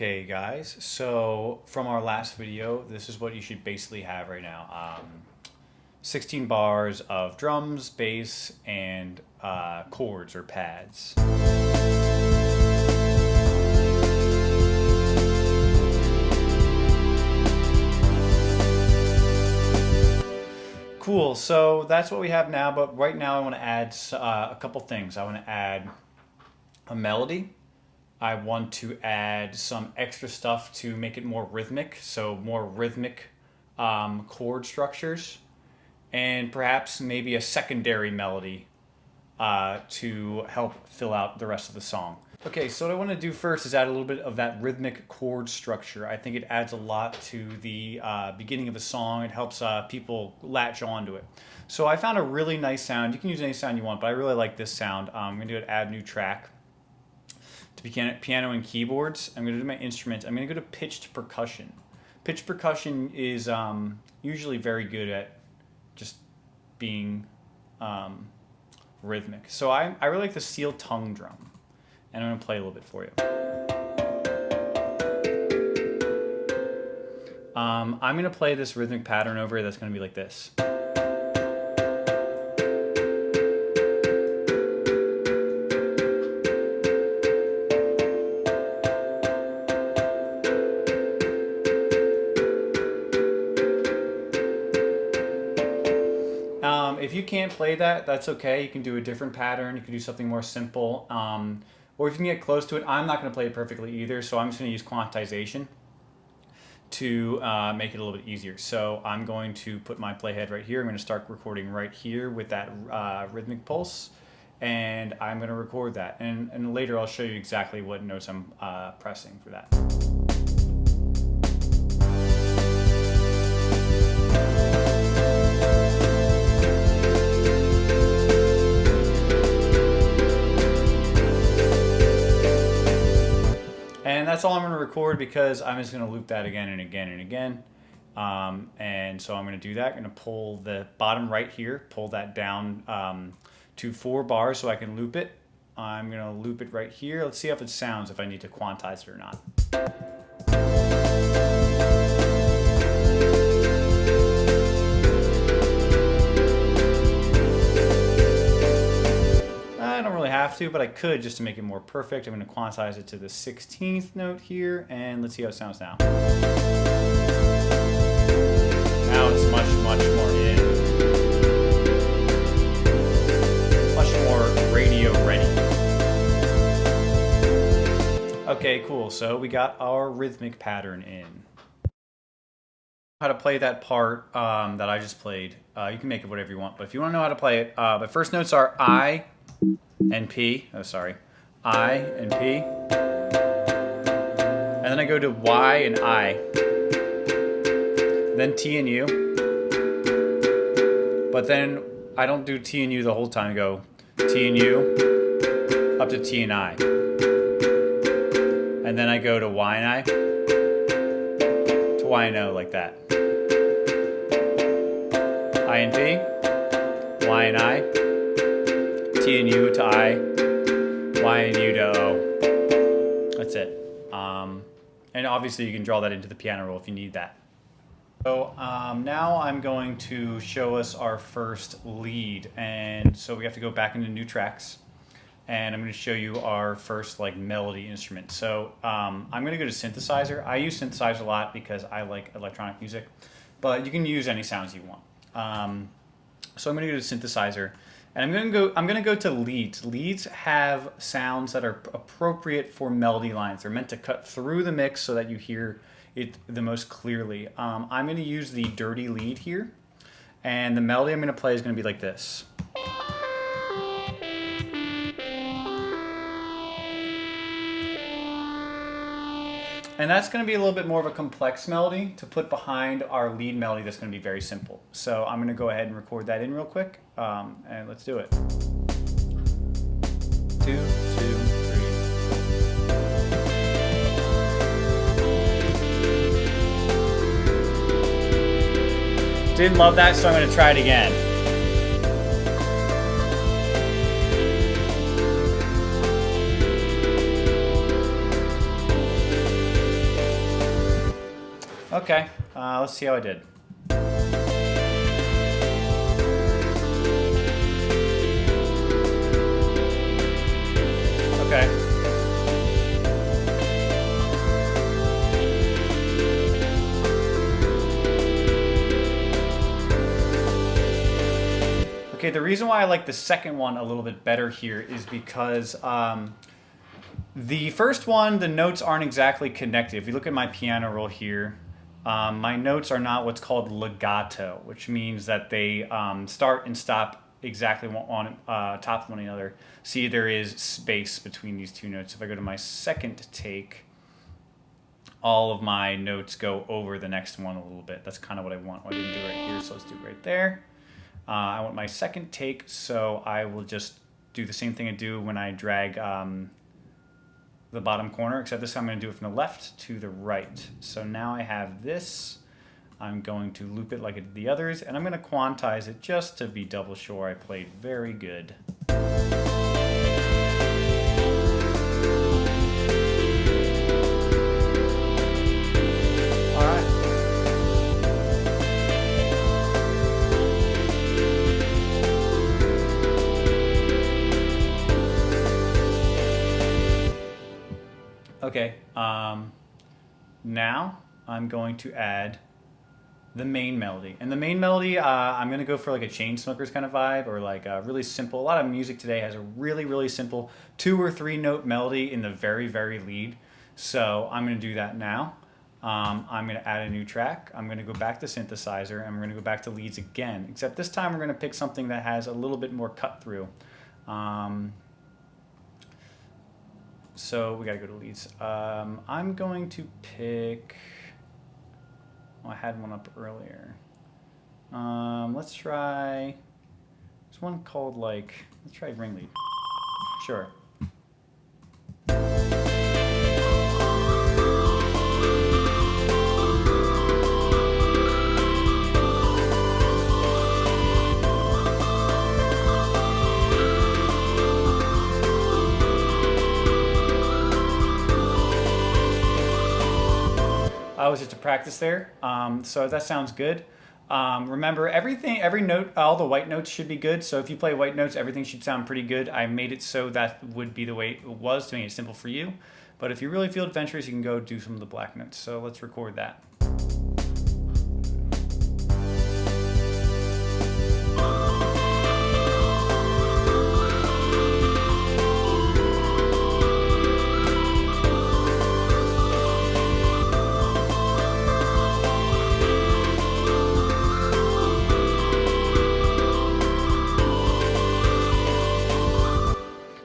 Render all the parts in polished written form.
Okay guys, so from our last video, this is what you should basically have right now. 16 bars of drums, bass, and chords or pads. Cool, so that's what we have now, but right now I want to add a couple things. I want to add a melody. I want to add some extra stuff to make it more rhythmic, so more rhythmic chord structures, and perhaps maybe a secondary melody to help fill out the rest of the song. Okay, so what I want to do first is add a little bit of that rhythmic chord structure. I think it adds a lot to the beginning of a song. It helps people latch onto it. So I found a really nice sound. You can use any sound you want, but I really like this sound. I'm going to do it, add new track. To piano and keyboards, I'm going to do my instruments. I'm going to go to pitched percussion. Pitched percussion is usually very good at just being rhythmic. So I really like the steel tongue drum, and I'm going to play a little bit for you. I'm going to play this rhythmic pattern over it that's going to be like this. If you can't play that, that's okay. You can do a different pattern. You can do something more simple. Or if you can get close to it, I'm not going to play it perfectly either, so I'm just going to use quantization to make it a little bit easier. So I'm going to put my playhead right here. I'm going to start recording right here with that rhythmic pulse, and I'm going to record that. And later I'll show you exactly what notes I'm pressing for that. And that's all I'm going to record because I'm just going to loop that again and again and again. And so I'm going to do that. I'm going to pull the bottom right here, pull that down to 4 bars so I can loop it. I'm going to loop it right here. Let's see how it sounds, if I need to quantize it or not. I don't really have to, but I could just to make it more perfect. I'm going to quantize it to the 16th note here, and let's see how it sounds now. Now it's much more in. Much more radio ready. Okay, cool. So we got our rhythmic pattern in. How to play that part that I just played. You can make it whatever you want, but if you want to know how to play it, the first notes are I and P. Oh, sorry. I and P. And then I go to Y and I. Then T and U. But then I don't do T and U the whole time. I go T and U up to T and I. And then I go to Y and I to Y and O like that. I and P, Y and I, T and U to I, Y and U to O. That's it. And obviously you can draw that into the piano roll if you need that. So now I'm going to show us our first lead. And so we have to go back into new tracks. And I'm going to show you our first melody instrument. So I'm going to go to synthesizer. I use synthesizer a lot because I like electronic music, but you can use any sounds you want. So I'm going to go to synthesizer, and I'm going to go to leads. Leads have sounds that are appropriate for melody lines. They're meant to cut through the mix so that you hear it the most clearly. I'm going to use the dirty lead here, and the melody I'm going to play is going to be like this. And that's going to be a little bit more of a complex melody to put behind our lead melody that's going to be very simple. So I'm going to go ahead and record that in real quick, and let's do it. 2, 2, 3. Didn't love that, so I'm going to try it again. Okay, let's see how I did. Okay. Okay, the reason why I like the second one a little bit better here is because the first one, the notes aren't exactly connected. If you look at my piano roll here, my notes are not what's called legato, which means that they start and stop exactly on top of one another. See, there is space between these two notes. If I go to my second take, all of my notes go over the next one a little bit. That's kind of what I want. I didn't do it right here, so let's do it right there. I want my second take, so I will just do the same thing I do when I drag the bottom corner, except this time I'm going to do it from the left to the right. So now I have this. I'm going to loop it like I did the others, and I'm going to quantize it just to be double sure I played very good. Okay, now I'm going to add the main melody. And the main melody, I'm going to go for like a Chainsmokers kind of vibe, or like a really simple. A lot of music today has a really, really simple 2 or 3 note melody in the very, very lead. So I'm going to do that now. I'm going to add a new track. I'm going to go back to synthesizer, and we're going to go back to leads again. Except this time we're going to pick something that has a little bit more cut through. So we gotta go to leads. I'm going to pick, I had one up earlier. Let's try, there's one called like, let's try ring lead. Sure. Was just to practice there, so that sounds good. Remember, every note, all the white notes should be good. So if you play white notes, everything should sound pretty good. I made it so that would be the way it was to make it simple for you. But if you really feel adventurous, you can go do some of the black notes. So let's record that.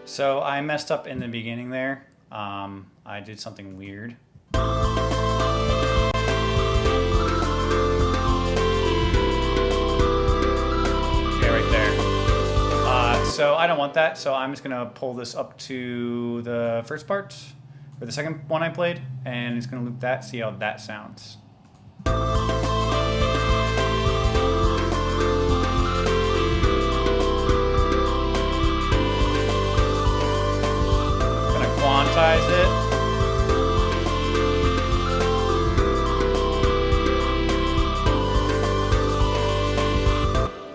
So I messed up in the beginning there. I did something weird. Okay, right there. So I don't want that, so I'm just gonna pull this up to the first part, or the second one I played, and it's gonna loop that, see how that sounds. Quantize it.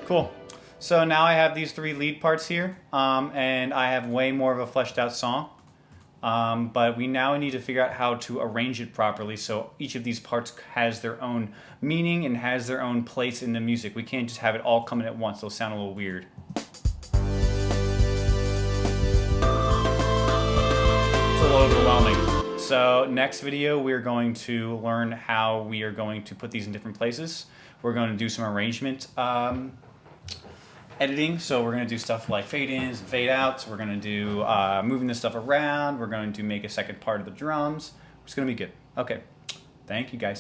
Cool. So now I have these 3 lead parts here, and I have way more of a fleshed out song. But we now need to figure out how to arrange it properly so each of these parts has their own meaning and has their own place in the music. We can't just have it all come in at once. It'll sound a little weird. A little overwhelming. So next video we're going to learn how we are going to put these in different places. We're going to do some arrangement editing. So we're going to do stuff like fade ins and fade outs. We're going to do moving this stuff around. We're going to make a second part of the drums. It's going to be good. Okay. Thank you guys.